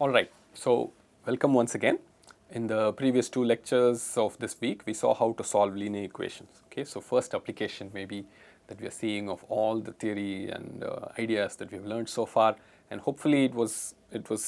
Alright, so welcome once again. In the previous two lectures of this week, we saw how to solve linear equations. Okay, so first application maybe that we are seeing of all the theory and ideas that we have learned so far, and hopefully it was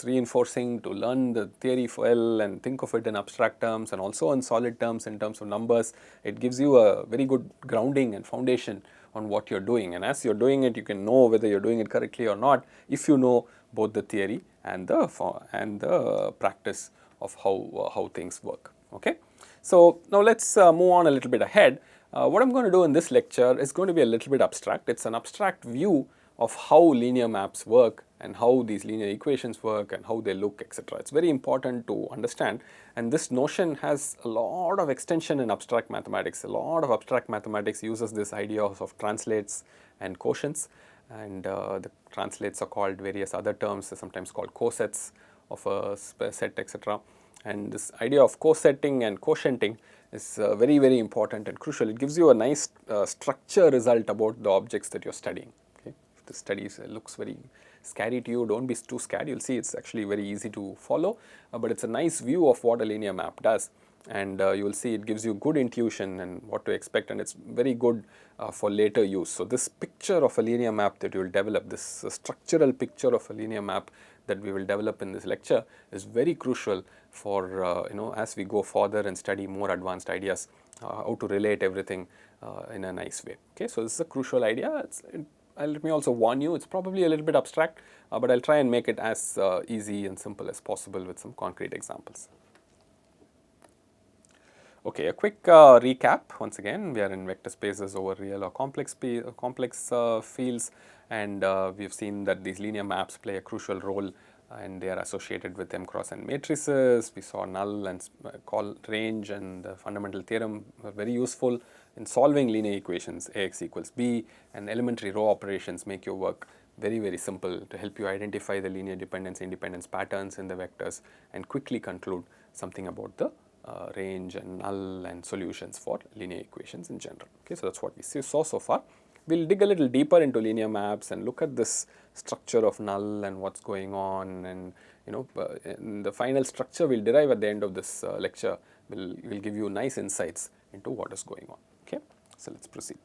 reinforcing to learn the theory well and think of it in abstract terms and also in solid terms in terms of numbers. It gives you a very good grounding and foundation on what you're doing, and as you're doing it, you can know whether you're doing it correctly or not if you know both the theory and the practice of how things work. Okay, so now let's move on a little bit ahead. What I'm going to do in this lecture is going to be a little bit abstract. It's an abstract view of how linear maps work and how these linear equations work and how they look, etc. It's very important to understand, and this notion has a lot of extension in abstract mathematics. A lot of abstract mathematics uses this idea of translates and quotients, and the translates are called various other terms, sometimes called cosets of a set, etc. And this idea of cosetting and quotienting is very important and crucial. It gives you a nice structure result about the objects that you're studying. Okay, if the study looks very scary to you, don't be too scared. You'll see it's actually very easy to follow, but it's a nice view of what a linear map does, and you will see it gives you good intuition and what to expect, and it's very good for later use. So this picture of a linear map that you will develop, this structural picture of a linear map that we will develop in this lecture is very crucial for as we go further and study more advanced ideas, how to relate everything in a nice way. Okay, so this is a crucial idea. Let me also warn you, it's probably a little bit abstract, but I'll try and make it as easy and simple as possible with some concrete examples. Okay, a quick recap. Once again, we are in vector spaces over real or complex fields, and we have seen that these linear maps play a crucial role, and they are associated with M cross N matrices. We saw null and call range, and the fundamental theorem were very useful in solving linear equations. Ax equals b, and elementary row operations make your work very simple to help you identify the linear dependence independence patterns in the vectors and quickly conclude something about the range and null and solutions for linear equations in general. Okay, so that's what we saw so far. We'll dig a little deeper into linear maps and look at this structure of null and what's going on, and in the final structure we'll derive at the end of this lecture will give you nice insights into what is going on. Okay, so let's proceed.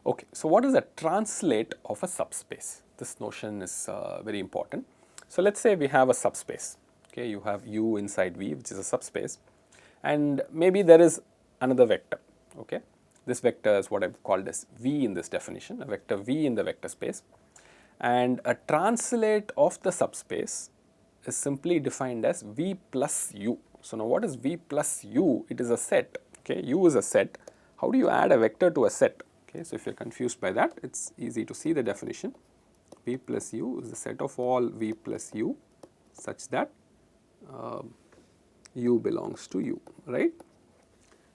Okay, so what is a translate of a subspace? This notion is very important. So let's say we have a subspace. Okay, you have U inside V, which is a subspace, and maybe there is another vector. Okay, this vector is what I've called as V in this definition, a vector V in the vector space, and a translate of the subspace is simply defined as V plus U. So now what is V plus U? It is a set. Okay, U is a set. How do you add a vector to a set? Okay, so if you're confused by that, it's easy to see the definition. V plus U is the set of all V plus U such that U belongs to U, right?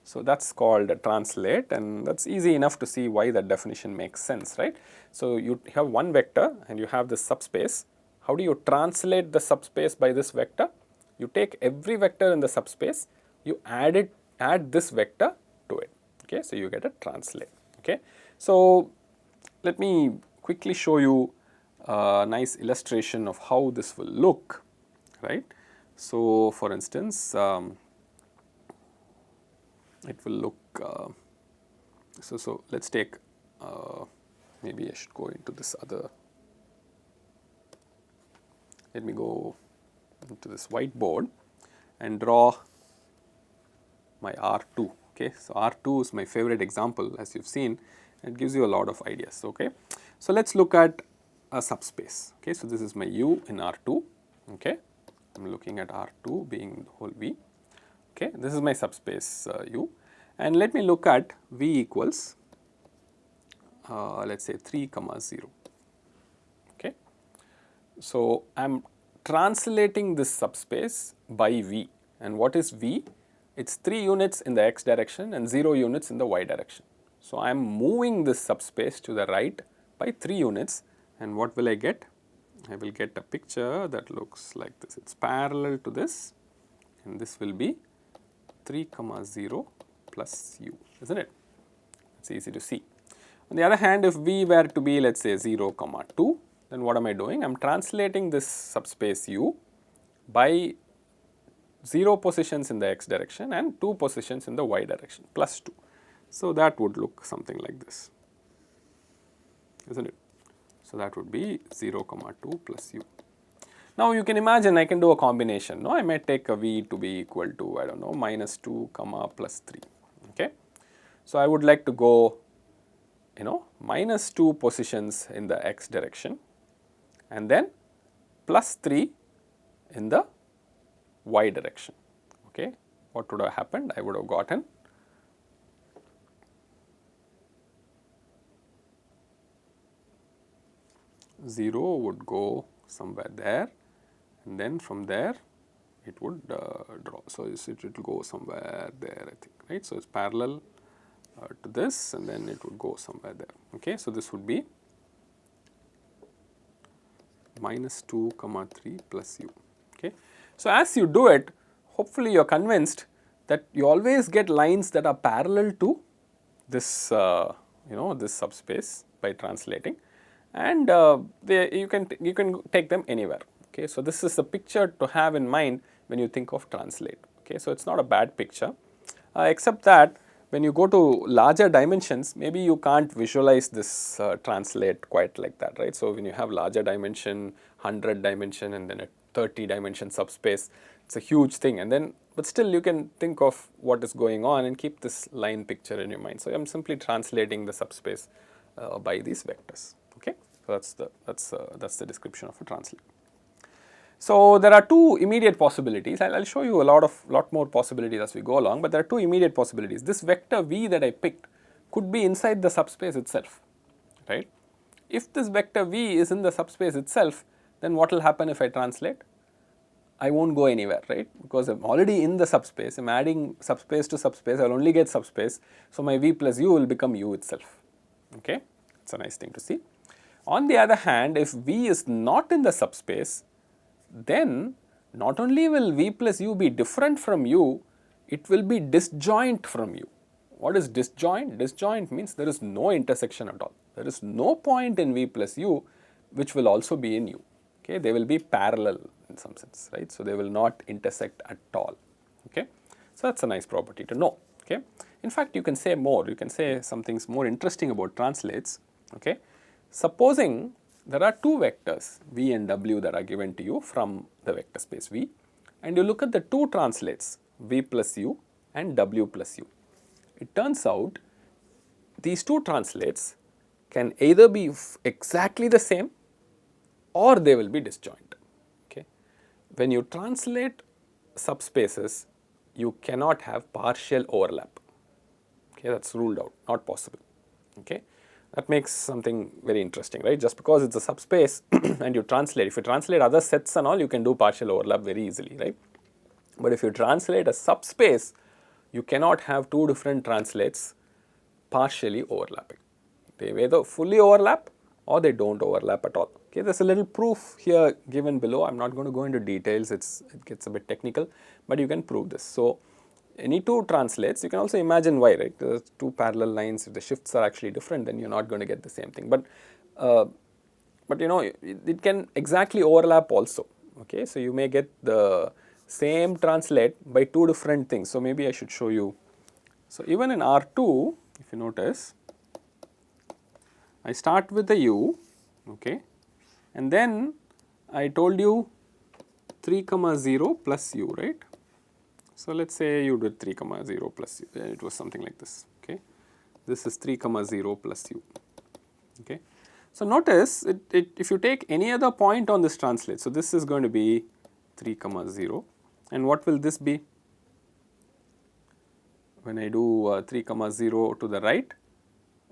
So that's called a translate, and that's easy enough to see why that definition makes sense, right? So you have one vector and you have this subspace. How do you translate the subspace by this vector? You take every vector in the subspace, you add this vector to it. Okay, so you get a translate. Okay, so let me quickly show you a nice illustration of how this will look, right? So for instance, it will look, so let's take, maybe I should go into this other, let me go into this whiteboard and draw my R2. Okay, so R2 is my favorite example, as you've seen. It gives you a lot of ideas. Okay, so let's look at a subspace. Okay, so this is my U in R2. Okay, I'm looking at R2 being the whole V. Okay, this is my subspace U, and let me look at V equals let's say 3, 0. Okay, so I'm translating this subspace by V, and what is V? It's 3 units in the x direction and 0 units in the y direction. So I am moving this subspace to the right by 3 units, and what will I get? I will get a picture that looks like this. It's parallel to this, and this will be 3, 0 plus U, isn't it? It's easy to see. On the other hand, if V were to be, let's say 0, 2, then what am I doing? I am translating this subspace U by 0 positions in the x direction and 2 positions in the y direction plus 2. So, that would look something like this, isn't it? So, that would be 0 comma 2 plus U. Now, you can imagine I can do a combination, no? I might take a V to be equal to, I do not know, minus 2 comma plus 3, okay. So, I would like to go, you know, minus 2 positions in the x direction and then plus 3 in the y direction, okay. What would have happened? I would have gotten 0 would go somewhere there, and then from there it would draw. So, it will go somewhere there, I think, right. So, it is parallel to this, and then it would go somewhere there, okay. So, this would be minus 2 comma 3 plus U, okay. So, as you do it, hopefully you are convinced that you always get lines that are parallel to this you know, this subspace by translating, and you can take them anywhere, okay. So, this is a picture to have in mind when you think of translate, okay. So, it is not a bad picture, except that when you go to larger dimensions, maybe you can't visualize this translate quite like that, right. So, when you have larger dimension, 100 dimension and then a 30 dimension subspace, it is a huge thing, and then but still you can think of what is going on and keep this line picture in your mind. So, I am simply translating the subspace by these vectors, okay. So, that is the description of a translate. So, there are two immediate possibilities. I will show you a lot more possibilities as we go along, but there are two immediate possibilities. This vector V that I picked could be inside the subspace itself, right. If this vector V is in the subspace itself, then what will happen if I translate? I will not go anywhere, right, because I am already in the subspace. I am adding subspace to subspace, I will only get subspace. So, my V plus U will become U itself, okay. It is a nice thing to see. On the other hand, if V is not in the subspace, then not only will V plus U be different from U, it will be disjoint from U. What is disjoint? Disjoint means there is no intersection at all. There is no point in V plus U which will also be in U, okay. They will be parallel in some sense, right. So, they will not intersect at all, okay. So, that is a nice property to know, okay. In fact, you can say more, you can say something more interesting about translates, okay. Supposing there are two vectors V and W that are given to you from the vector space V, and you look at the two translates V plus U and W plus U. It turns out these two translates can either be exactly the same or they will be disjoint, okay. When you translate subspaces, you cannot have partial overlap, okay, that is ruled out, not possible, okay. That makes something very interesting, right. Just because it is a subspace and you translate, if you translate other sets and all, you can do partial overlap very easily, right. But if you translate a subspace, you cannot have two different translates partially overlapping. They either fully overlap or they do not overlap at all, okay. There is a little proof here given below. I am not going to go into details, it gets a bit technical, but you can prove this. So, any two translates, you can also imagine why, right. There are two parallel lines, if the shifts are actually different, then you are not going to get the same thing. But you know, it can exactly overlap also, okay. So, you may get the same translate by two different things. So, maybe I should show you. So, even in R2, if you notice, I start with the U, okay, and then I told you 3 comma 0 plus U, right. So, let us say you did 3 comma 0 plus U, it was something like this, okay. This is 3 comma 0 plus U, okay. So, notice if you take any other point on this translate, so this is going to be 3 comma 0, and what will this be? When I do 3 comma 0 to the right,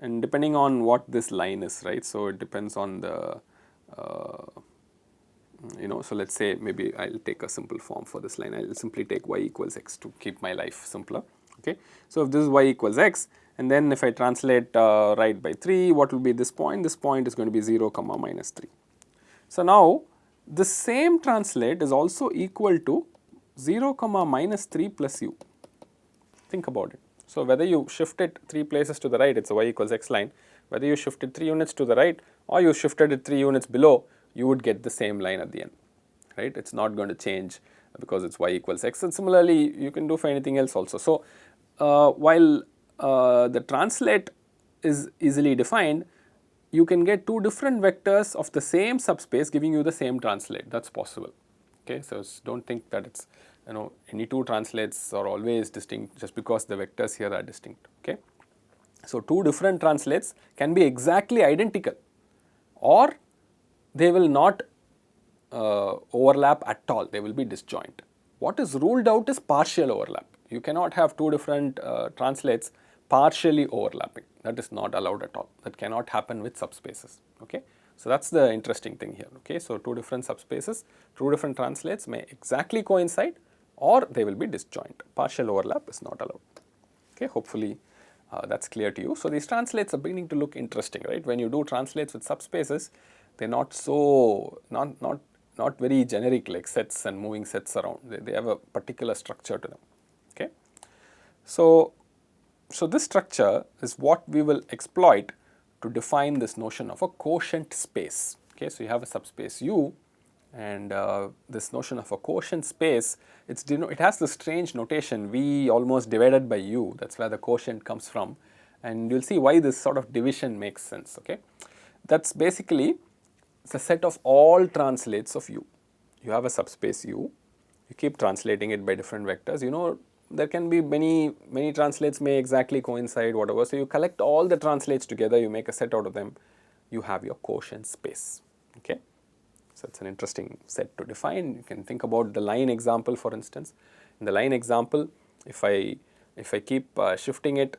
and depending on what this line is, right. So, it depends on the you know, so let us say maybe I will take a simple form for this line. I will simply take y equals x to keep my life simpler, okay. So, if this is y equals x, and then if I translate right by 3, what will be this point? This point is going to be 0 comma minus 3. So, now the same translate is also equal to 0 comma minus 3 plus u. Think about it. So, whether you shift it 3 places to the right, it is a y equals x line. Whether you shifted 3 units to the right or you shifted it 3 units below, you would get the same line at the end, right? It's not going to change because it's y equals x, and similarly you can do for anything else also. So, while the translate is easily defined, you can get two different vectors of the same subspace giving you the same translate. That's possible. Okay, so don't think that it's, you know, any two translates are always distinct just because the vectors here are distinct. Okay, so two different translates can be exactly identical, or they will not overlap at all, they will be disjoint. What is ruled out is partial overlap. You cannot have two different translates partially overlapping. That is not allowed at all. That cannot happen with subspaces. Okay, so that's the interesting thing here. Okay, so two different subspaces, two different translates may exactly coincide, or they will be disjoint. Partial overlap is not allowed. Okay, hopefully that's clear to you. So these translates are beginning to look interesting, right? When you do translates with subspaces, they're not so not very generic like sets and moving sets around. They have a particular structure to them. Okay, so this structure is what we will exploit to define this notion of a quotient space. Okay, so you have a subspace U, and this notion of a quotient space, it has this strange notation V almost divided by U. That's where the quotient comes from, and you'll see why this sort of division makes sense. Okay, that's basically it's a set of all translates of U. You have a subspace U, you keep translating it by different vectors. You know, there can be many translates may exactly coincide, whatever. So you collect all the translates together, you make a set out of them, you have your quotient space. Okay, so it's an interesting set to define. You can think about the line example, for instance. In the line example, if I keep shifting it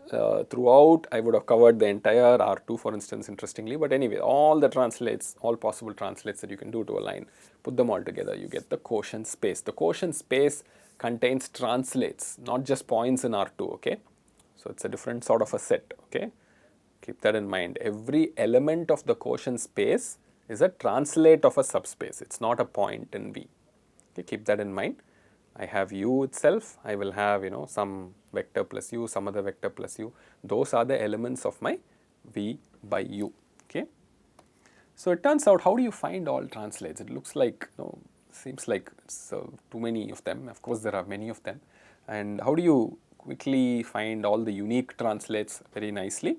throughout, I would have covered the entire R2, for instance, interestingly. But anyway, all the translates, all possible translates that you can do to a line, put them all together, you get the quotient space. The quotient space contains translates, not just points in R2. Okay, so it's a different sort of a set. Okay, keep that in mind. Every element of the quotient space is a translate of a subspace. It's not a point in V. Okay, keep that in mind. I have U itself, I will have, you know, some vector plus U, some other vector plus U. Those are the elements of my V by U. Okay, so it turns out, how do you find all translates? It looks like, you know, seems like it's too many of them. Of course, there are many of them. And how do you quickly find all the unique translates very nicely?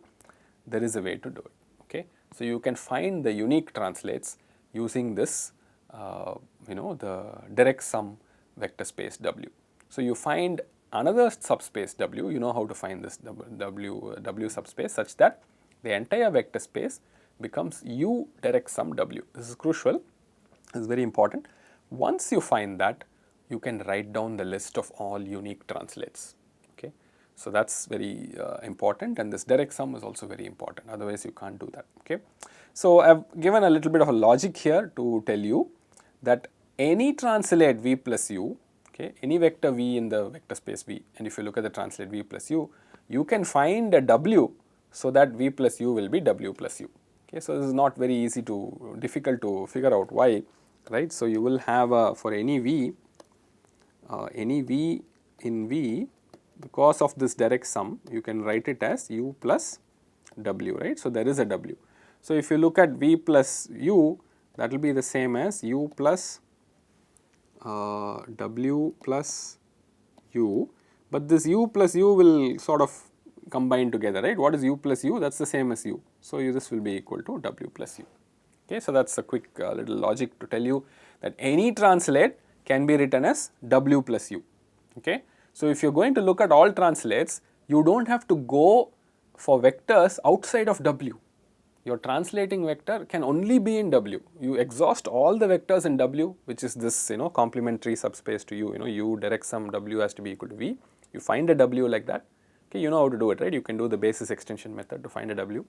There is a way to do it. Okay, so you can find the unique translates using this, you know, the direct sum vector space W. So you find another subspace W, you know how to find this W subspace such that the entire vector space becomes U direct sum W. This is crucial, this is very important. Once you find that, you can write down the list of all unique translates. Okay, so that's very important, and this direct sum is also very important, otherwise you can't do that. Okay, so I've given a little bit of a logic here to tell you that any translate V plus U, okay, any vector V in the vector space V, and if you look at the translate V plus U, you can find a W so that V plus U will be W plus U. Okay, so this is not very difficult to figure out why, right? So you will have for any V in V, because of this direct sum, you can write it as U plus W, right? So there is a W. So if you look at V plus U, that will be the same as U plus W plus U, but this U plus U will sort of combine together, right? What is U plus U? That's the same as U. So this will be equal to W plus U. Okay, so that's a quick little logic to tell you that any translate can be written as W plus U. Okay, so if you're going to look at all translates, you don't have to go for vectors outside of W. Your translating vector can only be in W. You exhaust all the vectors in W, which is this, you know, complementary subspace to U. You know, U direct sum W has to be equal to V. You find a W like that. Okay, you know how to do it, right? You can do the basis extension method to find a W.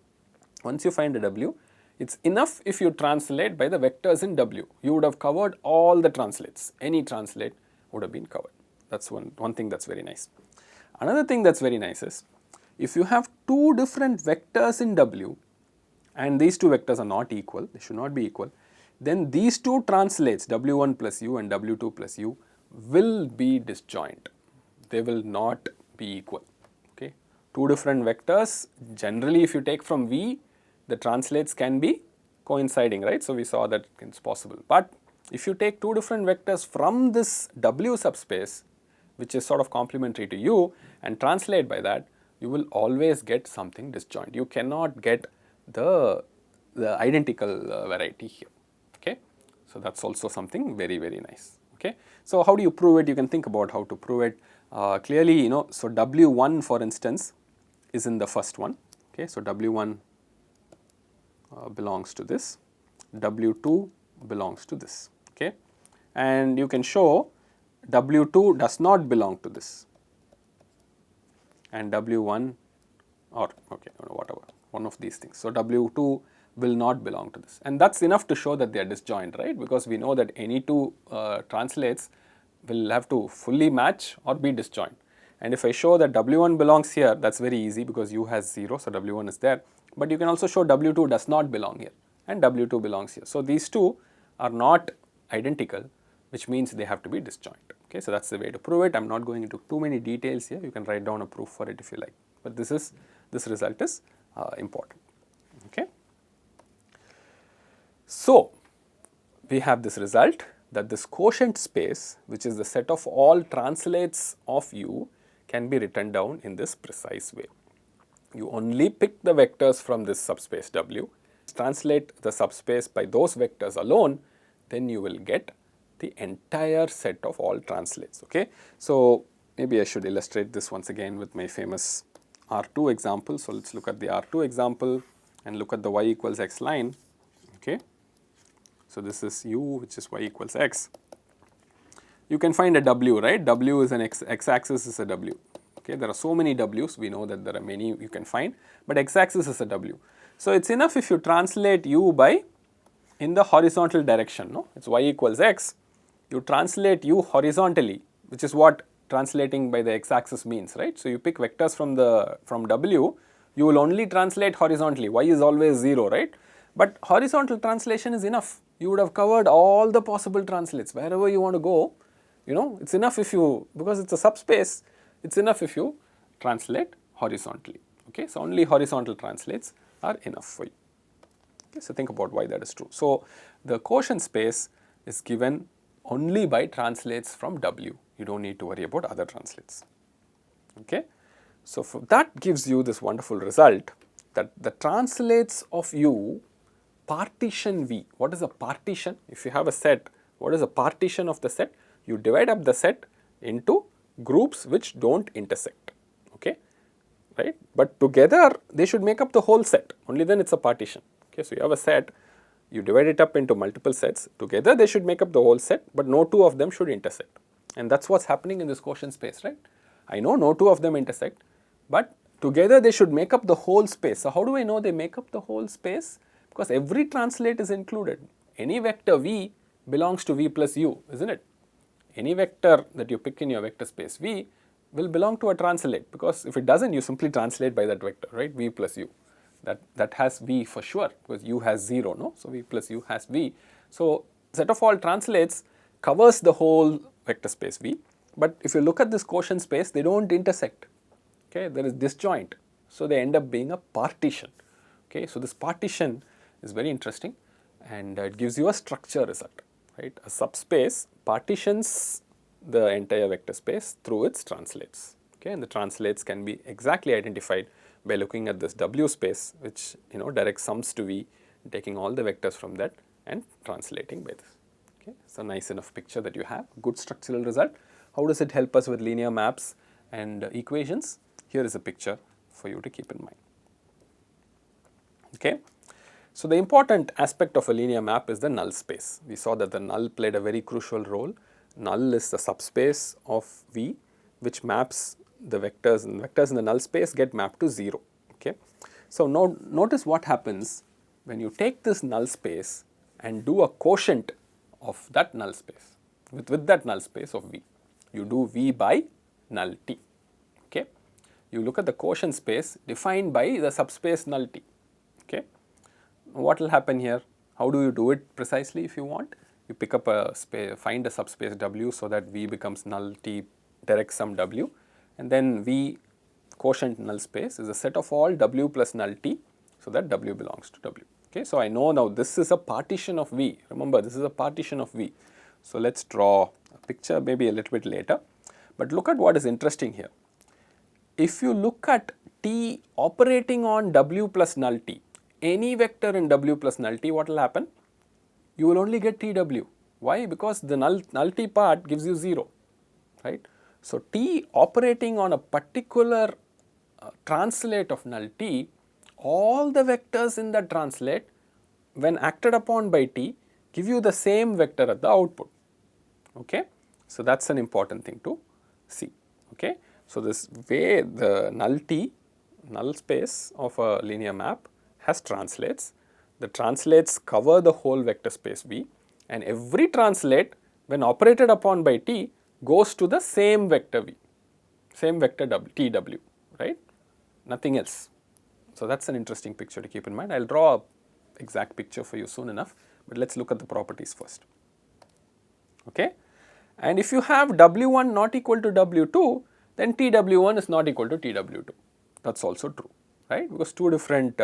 Once you find a W, it's enough if you translate by the vectors in W. You would have covered all the translates. Any translate would have been covered. That's one thing that's very nice. Another thing that's very nice is, if you have two different vectors in W, and these two vectors are not equal, they should not be equal, then these two translates, W1 plus U and W2 plus U, will be disjoint. They will not be equal. Okay, two different vectors, generally if you take from V, the translates can be coinciding, right? So we saw that it's possible. But if you take two different vectors from this W subspace, which is sort of complementary to U, and translate by that, you will always get something disjoint. You cannot get the identical variety here. Okay, so that's also something very, very nice. Okay, so how do you prove it? You can think about how to prove it. Clearly, so W1 for instance is in the first one. Okay, so W1 belongs to this, W2 belongs to this. Okay, and you can show W2 does not belong to this, and W1 or whatever, one of these things. So W2 will not belong to this, and that's enough to show that they are disjoint, right? Because we know that any two translates will have to fully match or be disjoint. And if I show that W1 belongs here, that's very easy because U has 0, so W1 is there. But you can also show W2 does not belong here and W2 belongs here. So these two are not identical, which means they have to be disjoint. Okay, so that's the way to prove it. I'm not going into too many details here. You can write down a proof for it if you like. But this result is important. Okay. So we have this result that this quotient space, which is the set of all translates of U, can be written down in this precise way. You only pick the vectors from this subspace W, translate the subspace by those vectors alone, then you will get the entire set of all translates. Okay, so maybe I should illustrate this once again with my famous R2 example. So let's look at the R2 example and look at the y equals x line. Okay, so this is U, which is y equals x. You can find a W, right? W is an x-axis is a W. Okay, there are so many W's, we know that there are many you can find, but x-axis is a W. So it's enough if you translate U by in the horizontal direction, no? It's y equals x. You translate U horizontally, which is what translating by the x-axis means, right? So you pick vectors from W, you will only translate horizontally. Y is always 0, right? But horizontal translation is enough. You would have covered all the possible translates wherever you want to go. It's enough if you, because it's a subspace, it's enough if you translate horizontally. Okay, so only horizontal translates are enough for you. Okay, so think about why that is true. So the quotient space is given only by translates from W. You don't need to worry about other translates. Okay, so that gives you this wonderful result that the translates of U partition V. What is a partition? If you have a set, what is a partition of the set? You divide up the set into groups which don't intersect. Okay, right? But together they should make up the whole set. Only then it's a partition. Okay, so you have a set, you divide it up into multiple sets. Together they should make up the whole set, but no two of them should intersect. And that's what's happening in this quotient space, right? I know no two of them intersect, but together they should make up the whole space. So how do I know they make up the whole space? Because every translate is included. Any vector V belongs to V plus U, isn't it? Any vector that you pick in your vector space V will belong to a translate, because if it doesn't, you simply translate by that vector, right? V plus U. That has V for sure, because U has 0, no? So V plus U has V. So set of all translates covers the whole vector space V. But if you look at this quotient space, they don't intersect. Okay, there is disjoint. So they end up being a partition. Okay, so this partition is very interesting, and it gives you a structure result, right? A subspace partitions the entire vector space through its translates. Okay, and the translates can be exactly identified by looking at this W space, which direct sums to V, taking all the vectors from that and translating by this. Okay, it's a nice enough picture that you have, good structural result. How does it help us with linear maps and equations? Here is a picture for you to keep in mind. Okay, so the important aspect of a linear map is the null space. We saw that the null played a very crucial role. Null is the subspace of V, which maps the vectors, and vectors in the null space get mapped to 0. Okay, so now notice what happens when you take this null space and do a quotient of that null space with that null space of V. You do V by null T. Okay, you look at the quotient space defined by the subspace null T. Okay, what will happen here? How do you do it precisely if you want? You pick up a space, find a subspace W so that V becomes null T direct sum W, and then V quotient null space is a set of all W plus null T, so that W belongs to W. Okay, so I know now this is a partition of V. Remember, this is a partition of V. So let's draw a picture maybe a little bit later. But look at what is interesting here. If you look at T operating on W plus null T, any vector in W plus null T, what will happen? You will only get TW. Why? Because the null T part gives you 0, right? So T operating on a particular translate of null T, all the vectors in that translate when acted upon by T give you the same vector at the output. Okay? So that is an important thing to see. Okay? So this way the null T, null space of a linear map has translates. The translates cover the whole vector space V, and every translate when operated upon by T goes to the same vector V, same vector TW, right? Nothing else. So that is an interesting picture to keep in mind. I will draw a exact picture for you soon enough, but let us look at the properties first. Okay? And if you have W1 not equal to W2, then TW1 is not equal to TW2. That is also true, right? Because two different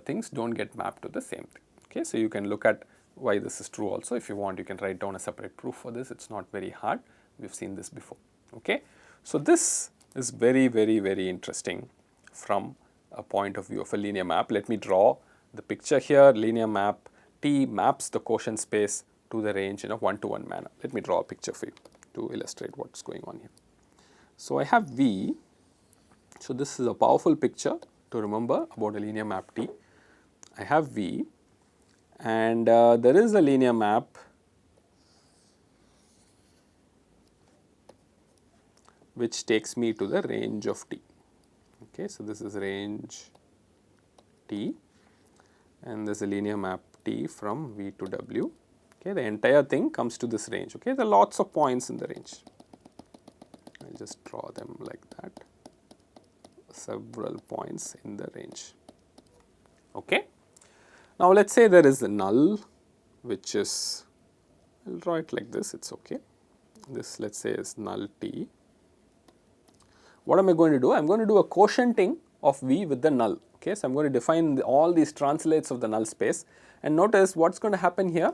things do not get mapped to the same thing. Okay? So you can look at why this is true also. If you want, you can write down a separate proof for this. It is not very hard. We have seen this before. Okay? So this is very, very, very interesting from a point of view of a linear map. Let me draw the picture here. Linear map T maps the quotient space to the range in a one-to-one manner. Let me draw a picture for you to illustrate what is going on here. So I have V. So this is a powerful picture to remember about a linear map T. I have V, and there is a linear map which takes me to the range of T. Okay, so this is range T, and there is a linear map T from V to W. Okay, the entire thing comes to this range. Okay, there are lots of points in the range. I will just draw them like that. Several points in the range. Okay. Now let us say there is a null, which is, I will draw it like this. It is okay. This let us say is null T. What am I going to do? I am going to do a quotienting of V with the null. Okay, so I am going to define all these translates of the null space, and notice what is going to happen here.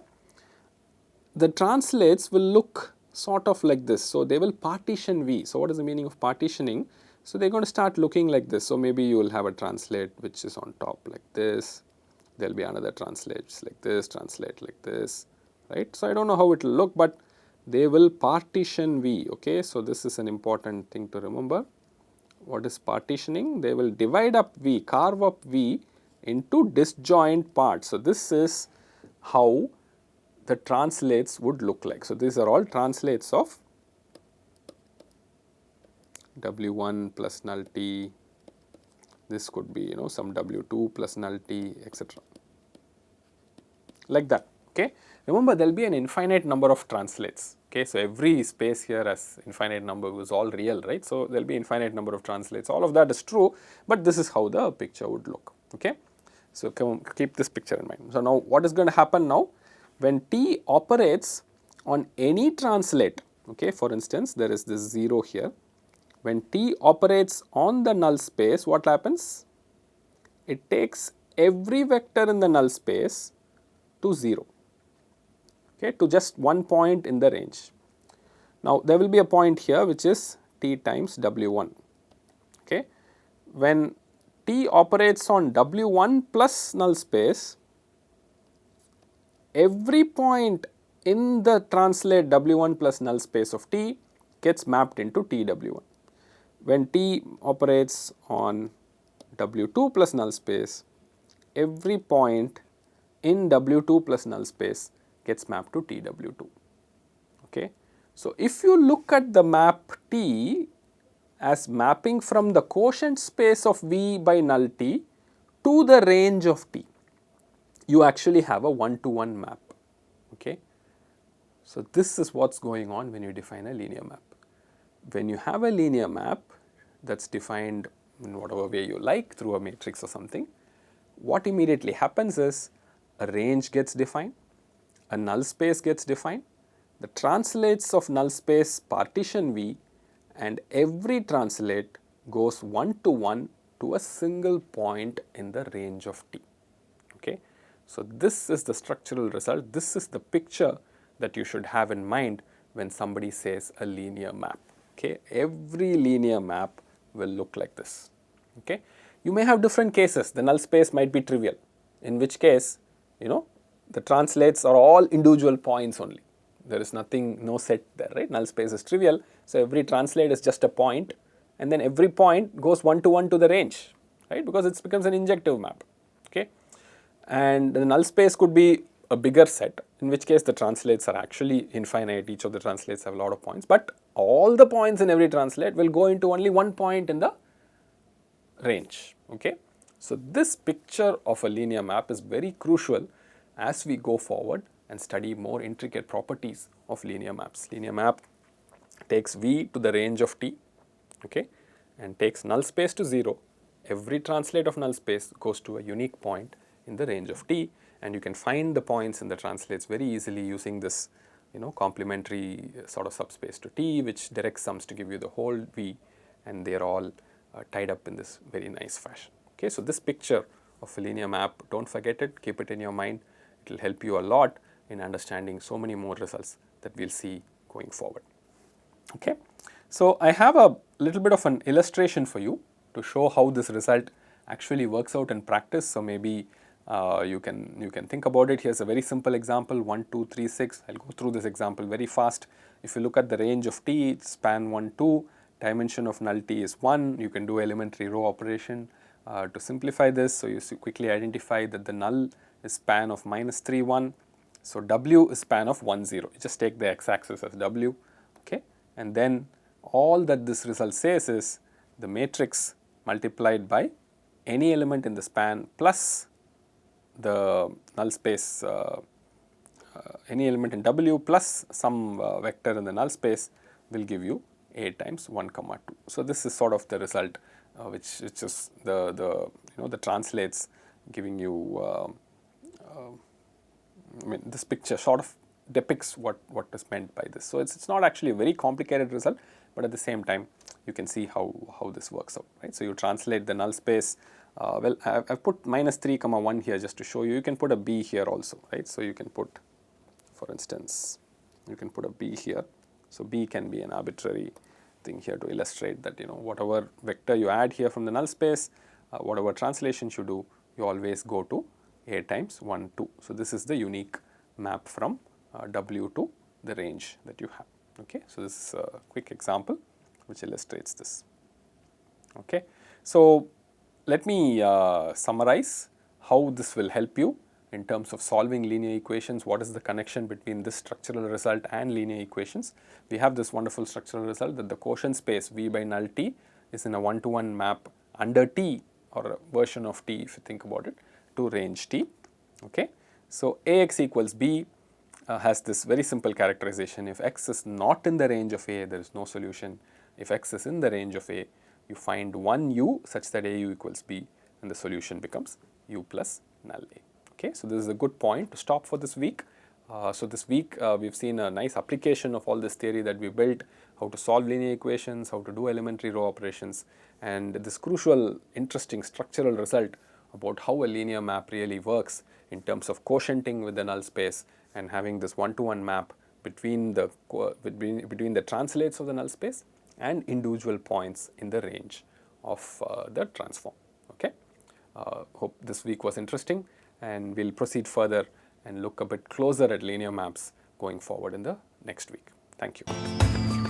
The translates will look sort of like this. So they will partition V. So what is the meaning of partitioning? So they are going to start looking like this. So maybe you will have a translate which is on top like this. There will be another translate like this, translate like this, right? So I don't know how it will look, but they will partition V. Okay, so this is an important thing to remember. What is partitioning? They will divide up V, carve up V into disjoint parts. So this is how the translates would look like. So these are all translates of W1 plus null T. This could be, some W2 plus null T, etc. Like that. Okay. Remember, there will be an infinite number of translates. Okay. So every space here has infinite number is all real, right? So there will be infinite number of translates. All of that is true, but this is how the picture would look. Okay. So keep this picture in mind. So now what is going to happen now? When T operates on any translate, okay, for instance, there is this 0 here. When T operates on the null space, what happens? It takes every vector in the null space to 0, okay, to just one point in the range. Now, there will be a point here which is T times W1. Okay. When T operates on W1 plus null space, every point in the translate W1 plus null space of T gets mapped into TW1. When T operates on W2 plus null space, every point in W2 plus null space gets mapped to TW2. Okay. So if you look at the map T as mapping from the quotient space of V by null T to the range of T, you actually have a one-to-one map. Okay. So this is what is going on when you define a linear map. When you have a linear map that is defined in whatever way you like through a matrix or something, what immediately happens is a range gets defined, a null space gets defined, the translates of null space partition V, and every translate goes one-to-one to a single point in the range of T. Okay. So this is the structural result. This is the picture that you should have in mind when somebody says a linear map. Okay, every linear map will look like this. Okay, you may have different cases. The null space might be trivial, in which case, the translates are all individual points only. There is nothing, no set there, right? Null space is trivial, so every translate is just a point, and then every point goes one-to-one to the range, right? Because it becomes an injective map. Okay, and the null space could be a bigger set, in which case the translates are actually infinite. Each of the translates have a lot of points, but all the points in every translate will go into only one point in the range. Okay, so this picture of a linear map is very crucial as we go forward and study more intricate properties of linear maps. Linear map takes V to the range of T, okay, and takes null space to 0. Every translate of null space goes to a unique point in the range of T, and you can find the points in the translates very easily using this complementary sort of subspace to T, which direct sums to give you the whole V, and they are all tied up in this very nice fashion. Okay, so this picture of a linear map, don't forget it, keep it in your mind. It will help you a lot in understanding so many more results that we'll see going forward. Okay, so I have a little bit of an illustration for you to show how this result actually works out in practice. So maybe you can think about it. Here's a very simple example, 1, 2, 3, 6. I'll go through this example very fast. If you look at the range of T, it's span 1, 2. Dimension of null T is 1. You can do elementary row operation to simplify this. So you quickly identify that the null is span of -3, 1. So W is span of 1, 0. You just take the x-axis as W, okay, and then all that this result says is the matrix multiplied by any element in the span plus the null space, any element in W plus some vector in the null space will give you A times 1, 2. So this is sort of the result, which is the translates giving you. I mean, this picture sort of depicts what is meant by this. So it's not actually a very complicated result, but at the same time, you can see how this works out, right? So you translate the null space. Well, I've put -3, 1 here just to show you. You can put a B here also, right? So you can put, for instance, you can put a B here. So B can be an arbitrary thing here to illustrate that, whatever vector you add here from the null space, whatever translations you do, you always go to A times 1, 2. So this is the unique map from W to the range that you have. Okay, so this is a quick example which illustrates this. Okay, so let me summarize how this will help you in terms of solving linear equations. What is the connection between this structural result and linear equations? We have this wonderful structural result that the quotient space V by null T is in a one-to-one map under T, or a version of T if you think about it, to range T. Okay, so Ax equals B has this very simple characterization. If x is not in the range of A, there is no solution. If x is in the range of A, you find one u such that AU equals B, and the solution becomes u plus null A. Okay, so this is a good point to stop for this week. So this week we've seen a nice application of all this theory that we built, how to solve linear equations, how to do elementary row operations, and this crucial, interesting structural result about how a linear map really works in terms of quotienting with the null space and having this one-to-one map between the translates of the null space and individual points in the range of the transform. Okay, hope this week was interesting, and we'll proceed further and look a bit closer at linear maps going forward in the next week. Thank you.